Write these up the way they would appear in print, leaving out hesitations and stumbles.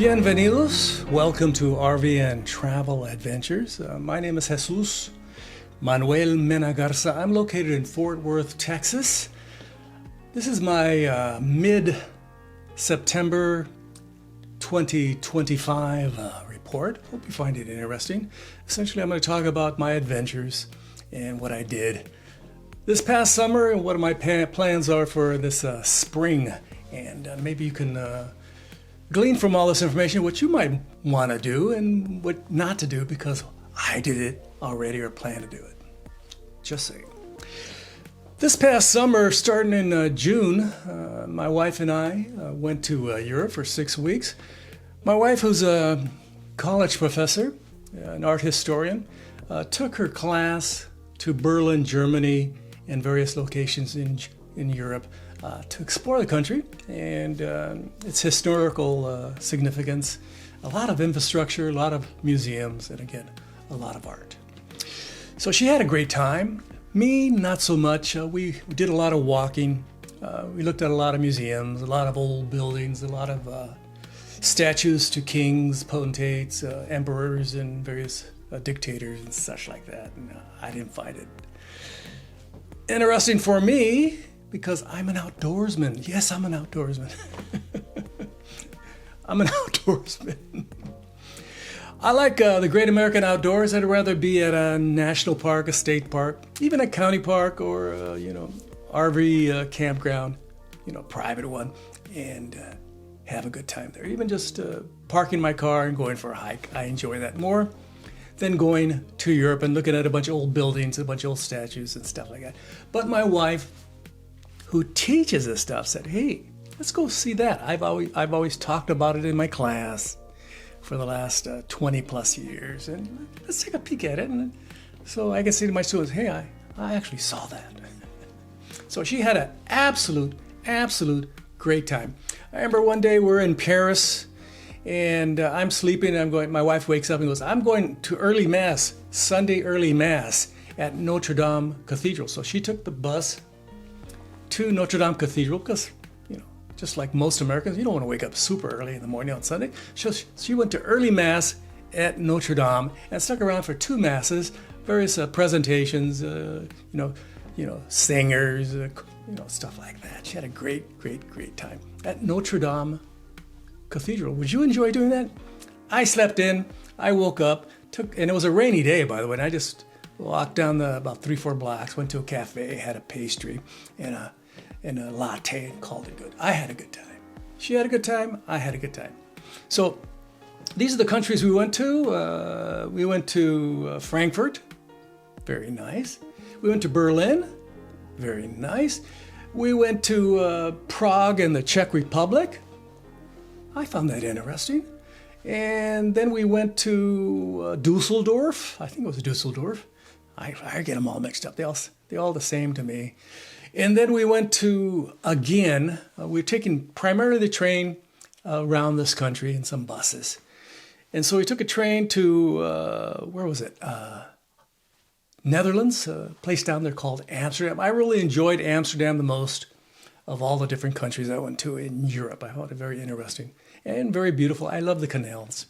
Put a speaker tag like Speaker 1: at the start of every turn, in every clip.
Speaker 1: Bienvenidos. Welcome to RV and Travel Adventures. My name is Jesus Manuel Mena Garza. I'm located in Fort Worth, Texas. This is my mid-September 2025 report. Hope you find it interesting. Essentially, I'm going to talk about my adventures and what I did this past summer and what my plans are for this spring. And maybe you can glean from all this information what you might want to do and what not to do, because I did it already or plan to do it. Just saying. This past summer, starting in June, my wife and I went to Europe for 6 weeks. My wife, who's a college professor, an art historian, took her class to Berlin, Germany, and various locations in Europe to explore the country and its historical significance, a lot of infrastructure, a lot of museums, and again, a lot of art. So she had a great time. Me, not so much. We did a lot of walking. We looked at a lot of museums, a lot of old buildings, a lot of statues to kings, potentates, emperors, and various dictators and such like that. And I didn't find it interesting for me, because I'm an outdoorsman. Yes, I'm an outdoorsman. I'm an outdoorsman. I like the great American outdoors. I'd rather be at a national park, a state park, even a county park, or RV campground, private one, and have a good time there. Even just parking my car and going for a hike. I enjoy that more than going to Europe and looking at a bunch of old buildings, a bunch of old statues and stuff like that. But my wife, who teaches this stuff, said, "Hey, let's go see that. I've always talked about it in my class for the last 20 plus years, and let's take a peek at it." And so I can say to my students, "Hey, I actually saw that." So she had an absolute great time. I remember one day we're in Paris, and I'm sleeping, and my wife wakes up and goes, "I'm going to early mass, Sunday early mass at Notre Dame Cathedral." So she took the bus to Notre Dame Cathedral, because, just like most Americans, you don't want to wake up super early in the morning on Sunday. So she went to early mass at Notre Dame and stuck around for 2 masses, various presentations, singers, stuff like that. She had a great time at Notre Dame Cathedral. Would you enjoy doing that? I slept in, I woke up, and it was a rainy day, by the way, and I just walked down about 3-4 blocks, went to a cafe, had a pastry and a latte, and called it good. I had a good time. She had a good time. I had a good time. So these are the countries we went to. We went to Frankfurt. Very nice. We went to Berlin. Very nice. We went to Prague in the Czech Republic. I found that interesting. And then we went to Dusseldorf. I think it was Dusseldorf. I get them all mixed up. They're all the same to me. And then we went to, again, we're taking primarily the train around this country and some buses. And so we took a train to, where was it? Netherlands, a place down there called Amsterdam. I really enjoyed Amsterdam the most of all the different countries I went to in Europe. I found it very interesting and very beautiful. I love the canals.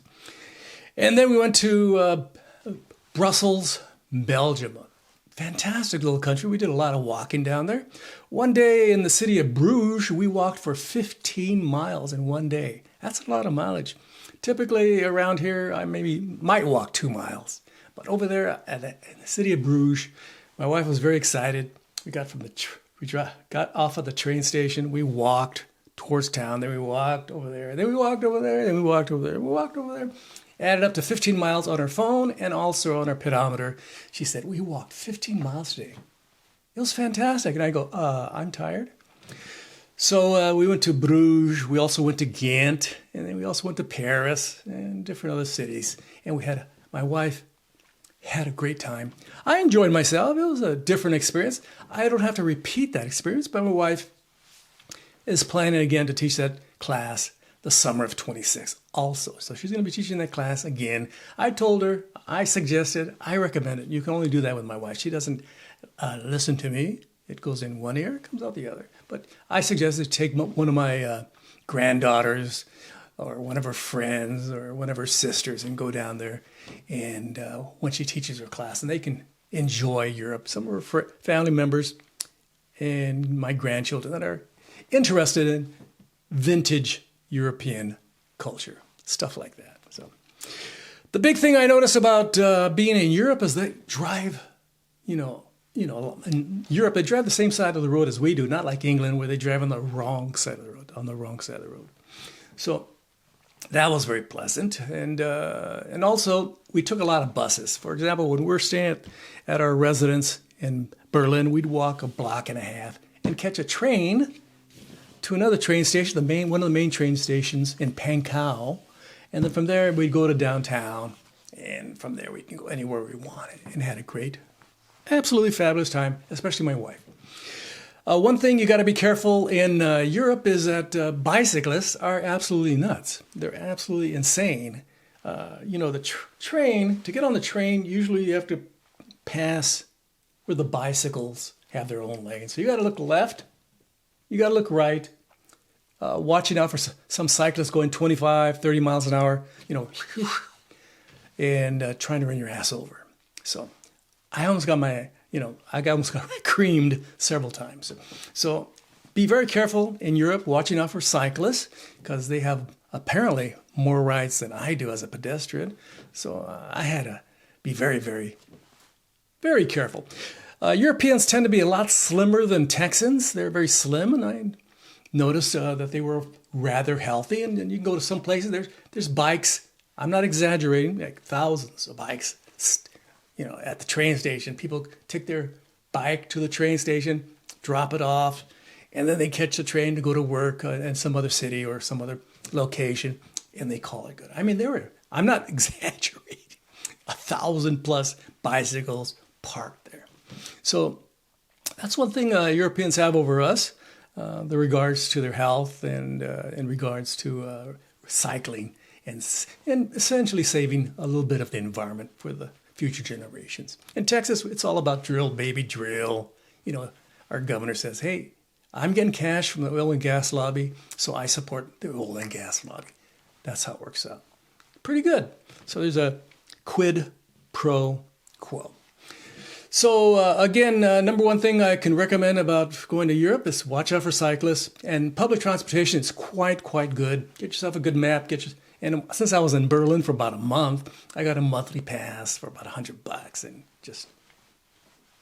Speaker 1: And then we went to Brussels, Belgium. Fantastic little country. We did a lot of walking down there. One day in the city of Bruges, we walked for 15 miles in one day. That's a lot of mileage. Typically around here, I might walk 2 miles. But over there in the city of Bruges, my wife was very excited. We got got off at the train station. We walked towards town. Then we walked over there. Then we walked over there. Then we walked over there. We walked over there. Added up to 15 miles on her phone and also on her pedometer. She said, "We walked 15 miles today. It was fantastic." And I go, "I'm tired." So we went to Bruges. We also went to Ghent. And then we also went to Paris and different other cities. And my wife had a great time. I enjoyed myself. It was a different experience. I don't have to repeat that experience, but my wife is planning again to teach that class the summer of 26 also. So she's going to be teaching that class again. I told her, I suggested, I recommend it. You can only do that with my wife. She doesn't listen to me. It goes in one ear, it comes out the other. But I suggested take one of my granddaughters or one of her friends or one of her sisters and go down there and when she teaches her class, and they can enjoy Europe. Some of her family members and my grandchildren that are interested in vintage European culture, stuff like that. So the big thing I notice about being in Europe is they drive, in Europe, they drive the same side of the road as we do, not like England where they drive on the wrong side of the road, So that was very pleasant. And also we took a lot of buses. For example, when we're staying at our residence in Berlin, we'd walk a block and a half and catch a train to another train station, one of the main train stations in Pankow. And then from there, we'd go to downtown. And from there, we can go anywhere we wanted. And had a great, absolutely fabulous time, especially my wife. One thing you got to be careful in Europe is that bicyclists are absolutely nuts. They're absolutely insane. The train, to get on the train, usually you have to pass where the bicycles have their own lane. So you got to look left, you got to look right, watching out for some cyclists going 25, 30 miles an hour, and trying to run your ass over. So I almost got creamed several times. So be very careful in Europe, watching out for cyclists, because they have apparently more rights than I do as a pedestrian. So I had to be very, very, very careful. Europeans tend to be a lot slimmer than Texans. They're very slim, and I noticed that they were rather healthy. And you can go to some places, there's bikes. I'm not exaggerating, like thousands of bikes. At the train station, people take their bike to the train station, drop it off, and then they catch the train to go to work in some other city or some other location, and they call it good. I mean, I'm not exaggerating, 1,000+ bicycles parked there. So that's one thing Europeans have over us, the regards to their health and in regards to cycling and essentially saving a little bit of the environment for the future generations. In Texas, it's all about drill, baby, drill. Our governor says, hey, I'm getting cash from the oil and gas lobby, so I support the oil and gas lobby. That's how it works out. Pretty good. So there's a quid pro quo. So again, number one thing I can recommend about going to Europe is watch out for cyclists. And public transportation is quite good. Get yourself a good map. And since I was in Berlin for about a month, I got a monthly pass for about $100 and just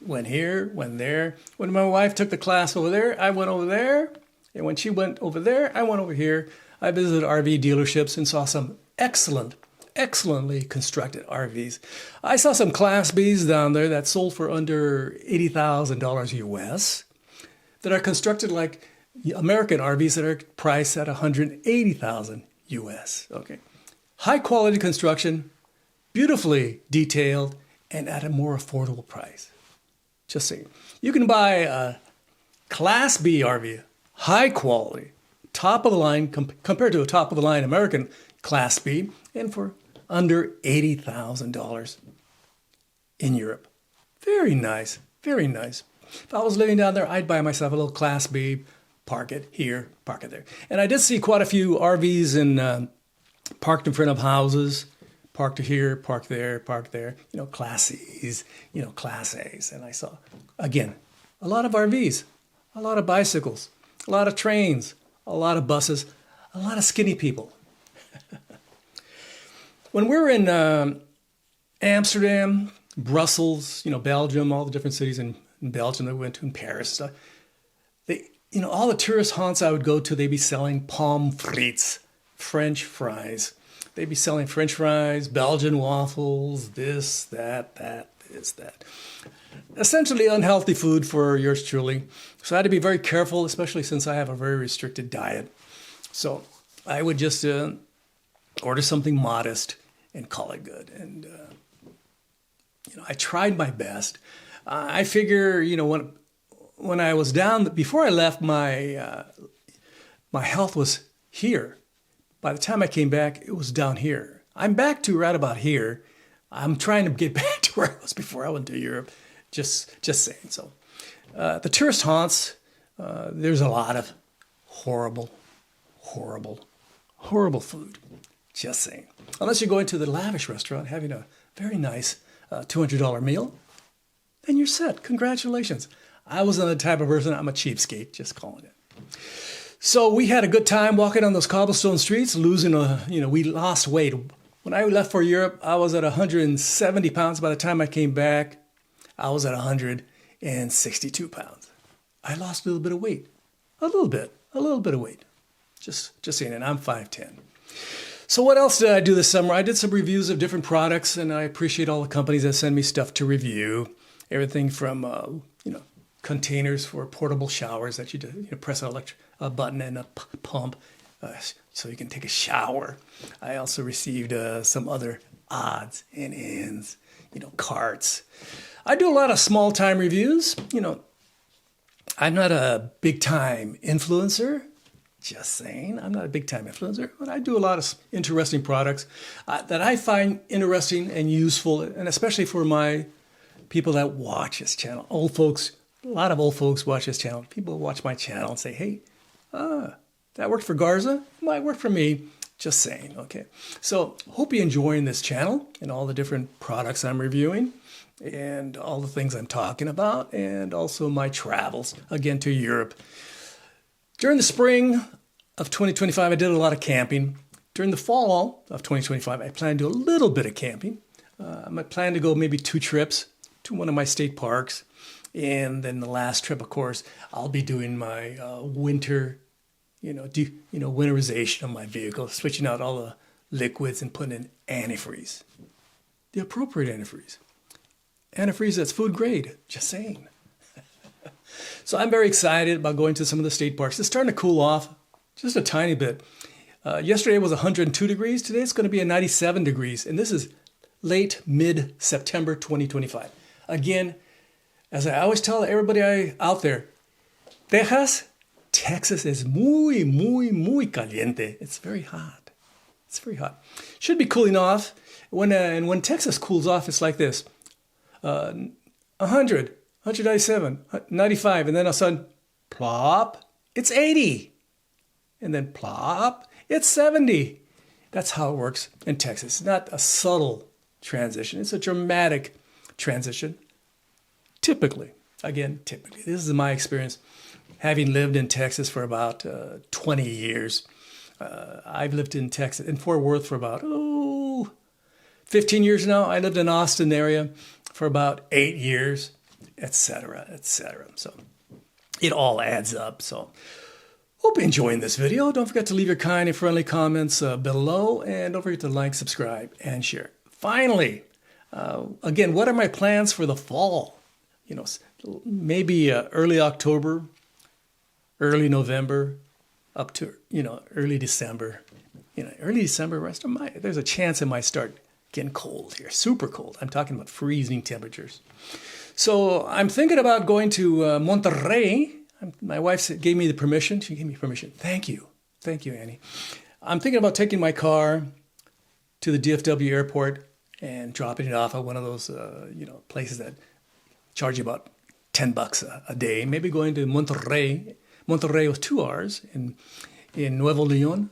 Speaker 1: went here, went there. When my wife took the class over there, I went over there. And when she went over there, I went over here. I visited RV dealerships and saw some excellently constructed RVs. I saw some Class Bs down there that sold for under $80,000 US that are constructed like American RVs that are priced at $180,000 US. Okay. High quality construction, beautifully detailed, and at a more affordable price. Just saying. You can buy a Class B RV, high quality, top of the line, compared to a top of the line American Class B, and for under $80,000 in Europe. Very nice, very nice. If I was living down there, I'd buy myself a little Class B, park it here, park it there. And I did see quite a few RVs parked in front of houses, parked here, parked there, Class C's, Class A's. And I saw, again, a lot of RVs, a lot of bicycles, a lot of trains, a lot of buses, a lot of skinny people. When we were in Amsterdam, Brussels, Belgium, all the different cities in Belgium that we went to, in Paris, stuff, all the tourist haunts I would go to, they'd be selling pommes frites, French fries. They'd be selling French fries, Belgian waffles, this, that, this, that. Essentially unhealthy food for yours truly. So I had to be very careful, especially since I have a very restricted diet. So I would just order something modest and call it good. And, I tried my best. I figure, when I was down, before I left, my health was here. By the time I came back, it was down here. I'm back to right about here. I'm trying to get back to where I was before I went to Europe. Just saying. So the tourist haunts, there's a lot of horrible Horrible food. Just saying. Unless you're going to the lavish restaurant, having a very nice $200 meal, then you're set. Congratulations. I wasn't the type of person, I'm a cheapskate, just calling it. So we had a good time walking on those cobblestone streets, we lost weight. When I left for Europe, I was at 170 pounds. By the time I came back, I was at 162 pounds. I lost a little bit of weight. A little bit of weight. Just saying, and I'm 5'10". So what else did I do this summer? I did some reviews of different products, and I appreciate all the companies that send me stuff to review. Everything from, containers for portable showers that you press a button and a pump so you can take a shower. I also received some other odds and ends, carts. I do a lot of small time reviews. I'm not a big time influencer. Just saying, I'm not a big time influencer, but I do a lot of interesting products that I find interesting and useful, and especially for my people that watch this channel. Old folks, a lot of old folks watch this channel. People watch my channel and say, hey, that worked for Garza, might work for me. Just saying, okay. So hope you're enjoying this channel and all the different products I'm reviewing and all the things I'm talking about, and also my travels, again, to Europe. During the spring of 2025, I did a lot of camping. During the fall of 2025, I plan to do a little bit of camping. I plan to go maybe 2 trips to one of my state parks. And then the last trip, of course, I'll be doing my winterization of my vehicle, switching out all the liquids and putting in antifreeze. The appropriate antifreeze. Antifreeze that's food grade, just saying. So I'm very excited about going to some of the state parks. It's starting to cool off just a tiny bit. Yesterday was 102 degrees. Today it's going to be 97 degrees. And this is mid-September 2025. Again, as I always tell everybody out there, Texas is muy caliente. It's very hot. It's very hot. Should be cooling off. When Texas cools off, it's like this. 100. 197, 95, and then all of a sudden, plop, it's 80. And then plop, it's 70. That's how it works in Texas. It's not a subtle transition. It's a dramatic transition. Typically. This is my experience. Having lived in Texas for about 20 years. I've lived in Texas, in Fort Worth for about 15 years now. I lived in Austin area for about 8 years. Etc. So it all adds up. So hope you're enjoying this video. Don't forget to leave your kind and friendly comments below, and don't forget to like, subscribe, and share. Finally, again, what are my plans for the fall? Maybe early October, early November, up to early December. Early December. There's a chance it might start getting cold here, super cold. I'm talking about freezing temperatures. So I'm thinking about going to Monterrey. My wife gave me the permission. She gave me permission. Thank you, Annie. I'm thinking about taking my car to the DFW airport and dropping it off at one of those, places that charge you about $10 a day. Maybe going to Monterrey. Monterrey was 2 hours in Nuevo Leon,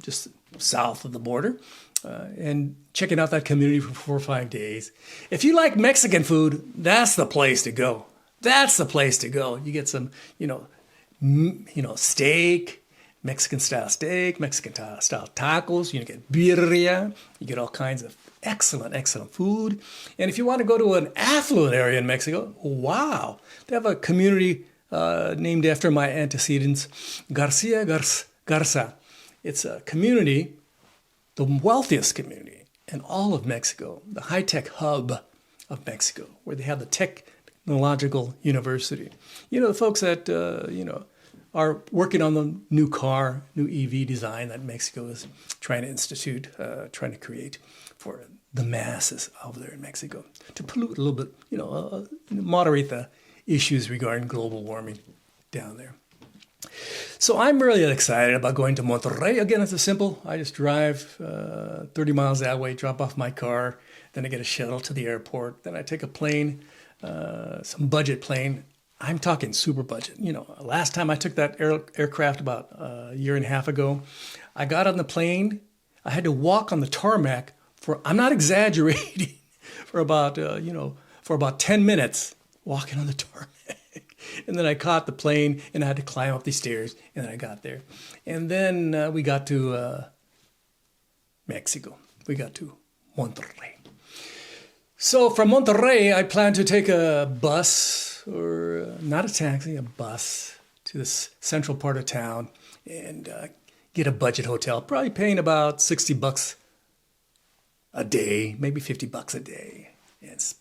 Speaker 1: just south of the border. And checking out that community for 4 or 5 days. If you like Mexican food, that's the place to go. You get some, steak, Mexican style tacos. You get birria. You get all kinds of excellent food. And if you want to go to an affluent area in Mexico, wow, they have a community named after my antecedents, Garza. It's a community, the wealthiest community in all of Mexico, the high-tech hub of Mexico, where they have the technological university. The folks that, are working on the new EV design that Mexico is trying to institute, trying to create for the masses over there in Mexico, to pollute a little bit, moderate the issues regarding global warming down there. So I'm really excited about going to Monterrey. Again, it's simple. I just drive 30 miles that way, drop off my car, then I get a shuttle to the airport. Then I take a plane, some budget plane, I'm talking super budget. You know, last time I took that aircraft about a year and a half ago, I got on the plane. I had to walk on the tarmac for, I'm not exaggerating, for about, for about 10 minutes walking on the tarmac. And then I caught the plane and I had to climb up these stairs and then I got there. And then we got to Mexico. We got to Monterrey. So from Monterrey, I plan to take a bus, or not a taxi, a bus to the central part of town and get a budget hotel, probably paying about $60 a day, maybe $50 a day. It's,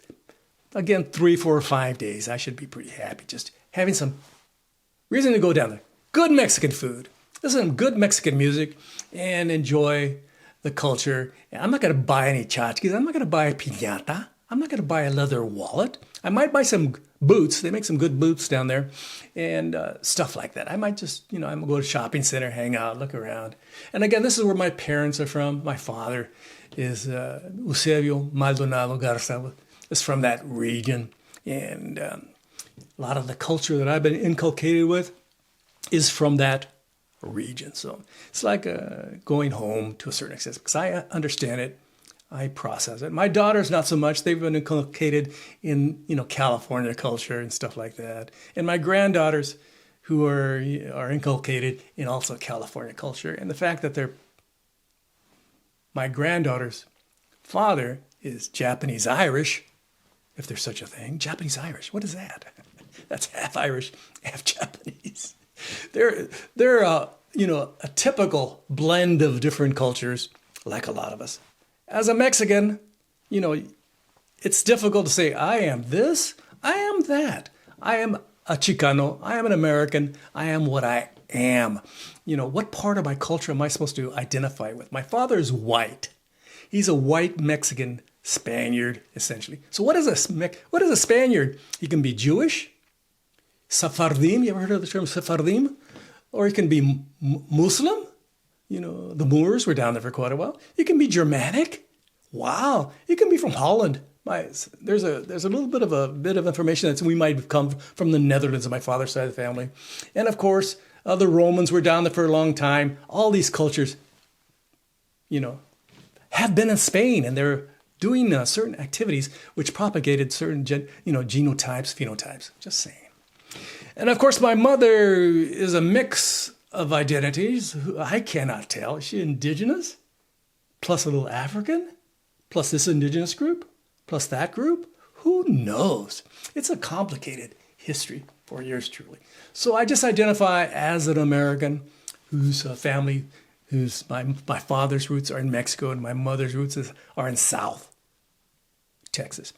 Speaker 1: again, 3, 4, or 5 days. I should be pretty happy just having some reason to go down there. Good Mexican food, listen to good Mexican music, and enjoy the culture. I'm not going to buy any tchotchkes. I'm not going to buy a piñata. I'm not going to buy a leather wallet. I might buy some boots. They make some good boots down there and stuff like that. I might just, I'm going to go to a shopping center, hang out, look around. And again, this is where my parents are from. My father is Eusebio Maldonado Garza, is from that region. And a lot of the culture that I've been inculcated with is from that region. So it's like going home to a certain extent because I understand it. I process it. My daughters, not so much. They've been inculcated in, California culture and stuff like that. And my granddaughters, who are inculcated in also California culture. And the fact that my granddaughter's father is Japanese-Irish, if there's such a thing. Japanese-Irish, what is that? That's half Irish, half Japanese. They're a typical blend of different cultures, like a lot of us. As a Mexican, it's difficult to say, I am this, I am that. I am a Chicano, I am an American, I am what I am. What part of my culture am I supposed to identify with? My father is white. He's a white Mexican Spaniard, essentially. So what is a Spaniard? He can be Jewish, Sephardim, you ever heard of the term Sephardim? Or he can be Muslim. The Moors were down there for quite a while. You can be Germanic. Wow. You can be from Holland. There's a little bit of information that we might have come from the Netherlands on my father's side of the family. And of course, the Romans were down there for a long time. All these cultures, have been in Spain, and they're doing certain activities which propagated certain, genotypes, phenotypes. Just saying. And of course, my mother is a mix of identities. I cannot tell. Is she indigenous? Plus a little African? Plus this indigenous group? Plus that group? Who knows? It's a complicated history for yours truly. So I just identify as an American whose family, whose my father's roots are in Mexico and my mother's roots are in South Texas.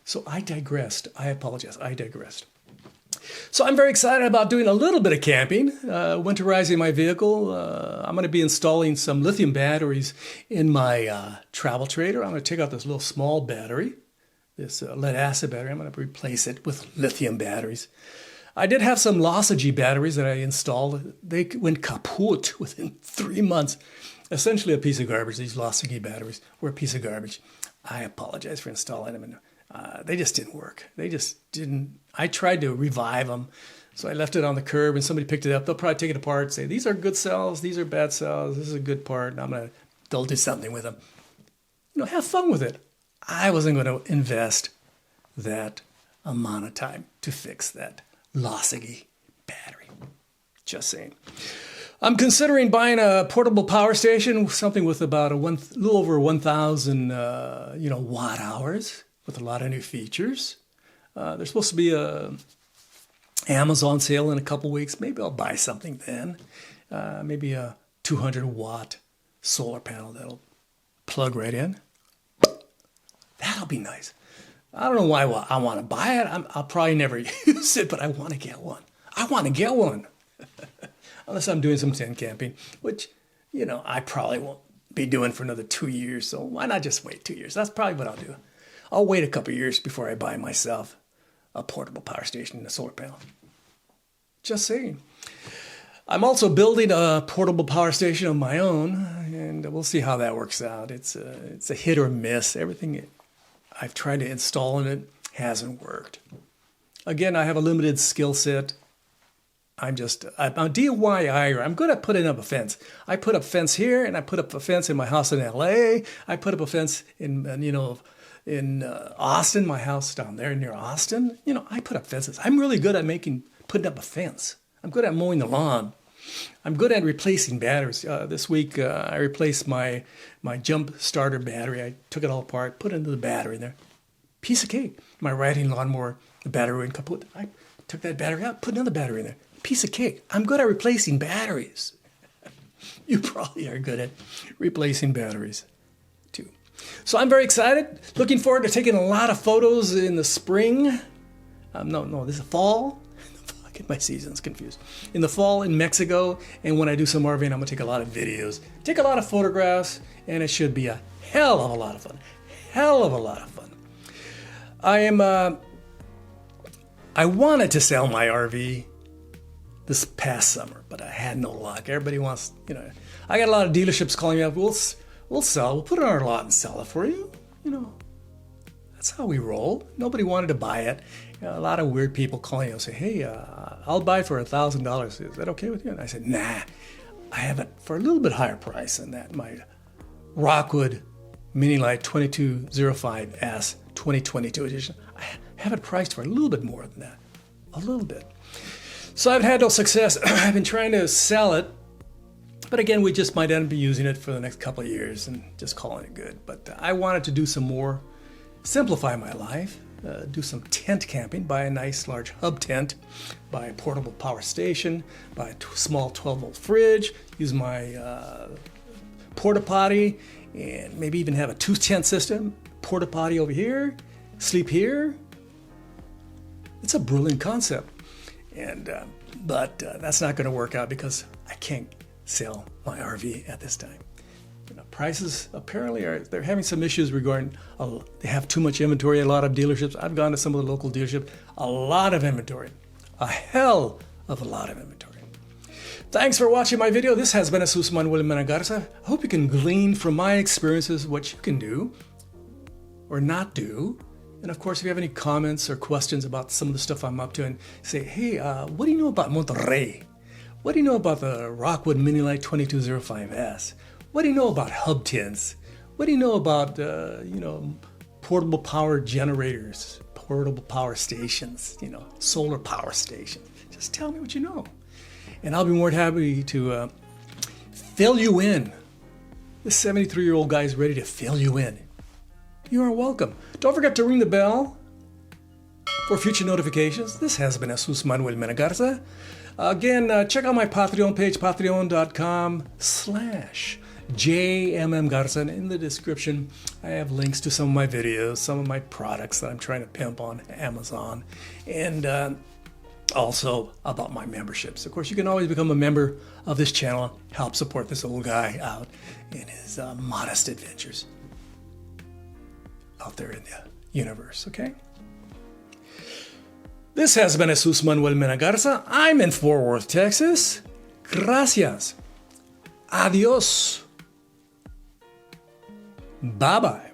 Speaker 1: So I digressed. I apologize. I digressed. So I'm very excited about doing a little bit of camping, winterizing my vehicle. I'm going to be installing some lithium batteries in my travel trailer. I'm going to take out this little small battery, this lead acid battery. I'm going to replace it with lithium batteries. I did have some Logigy batteries that I installed. They went kaput within 3 months. Essentially a piece of garbage. These Logigy batteries were a piece of garbage. I apologize for installing them. They just didn't work. They just didn't. I tried to revive them. So I left it on the curb and somebody picked it up. They'll probably take it apart, say, these are good cells, these are bad cells, this is a good part, and they'll do something with them. Have fun with it. I wasn't going to invest that amount of time to fix that Logigy battery. Just saying. I'm considering buying a portable power station, something with about a little over 1,000, watt hours, with a lot of new features. There's supposed to be a Amazon sale in a couple weeks. Maybe I'll buy something then. Maybe a 200 watt solar panel that'll plug right in. That'll be nice. I don't know why I want to buy it. I'll probably never use it, but I want to get one. I want to get one. Unless I'm doing some tent camping, which, I probably won't be doing for another 2 years. So why not just wait 2 years? That's probably what I'll do. I'll wait a couple of years before I buy myself a portable power station and a solar panel. Just saying. I'm also building a portable power station of my own, and we'll see how that works out. It's a hit or miss. Everything I've tried to install in it hasn't worked. Again, I have a limited skill set. I'm a DIYer. I'm good at putting up a fence. I put up fence here, and I put up a fence in my house in LA. I put up a fence in Austin, my house down there near Austin. I put up fences. I'm really good at putting up a fence. I'm good at mowing the lawn. I'm good at replacing batteries. This week, I replaced my jump starter battery. I took it all apart, put it into the battery in there. Piece of cake. My riding lawnmower, the battery went kaput. I took that battery out, put another battery in there. Piece of cake. I'm good at replacing batteries. You probably are good at replacing batteries too. So I'm very excited. Looking forward to taking a lot of photos in the spring. No, this is fall. I get my seasons confused. In the fall in Mexico, and when I do some RVing, I'm gonna take a lot of videos, take a lot of photographs, and it should be a hell of a lot of fun. Hell of a lot of fun. I wanted to sell my RV this past summer, but I had no luck. Everybody wants, I got a lot of dealerships calling me up. We'll sell. We'll put it on our lot and sell it for you. That's how we roll. Nobody wanted to buy it. A lot of weird people calling you and say, hey, I'll buy it for $1,000. Is that okay with you? And I said, nah, I have it for a little bit higher price than that. My Rockwood Mini Lite 2205S 2022 edition. I have it priced for a little bit more than that. A little bit. So I've had no success. I've been trying to sell it, but again, we just might end up using it for the next couple of years and just calling it good. But I wanted to do some more, simplify my life, do some tent camping, buy a nice large hub tent, buy a portable power station, buy a small 12-volt fridge, use my porta potty, and maybe even have a 2-tent system, porta potty over here, sleep here. It's a brilliant concept. But that's not going to work out because I can't sell my RV at this time. Prices apparently they're having some issues regarding, they have too much inventory. A lot of dealerships, I've gone to some of the local dealerships, a lot of inventory, a hell of a lot of inventory. Thanks for watching my video. This has been Jesus Manuel Menegarza. I hope you can glean from my experiences what you can do or not do. And of course, if you have any comments or questions about some of the stuff I'm up to, and say, hey, what do you know about Monterrey? What do you know about the Rockwood Mini Lite 2205S? What do you know about hub tents? What do you know about, portable power generators, portable power stations, solar power stations? Just tell me what you know. And I'll be more than happy to fill you in. This 73-year-old guy is ready to fill you in. You are welcome. Don't forget to ring the bell for future notifications. This has been Jesus Manuel Menegarza. Again, check out my Patreon page, patreon.com/JMMGarza. In the description, I have links to some of my videos, some of my products that I'm trying to pimp on Amazon, and also about my memberships. Of course, you can always become a member of this channel, help support this old guy out in his modest adventures out there in the universe, okay? This has been Jesus Manuel Menegarza. I'm in Fort Worth, Texas. Gracias. Adios. Bye-bye.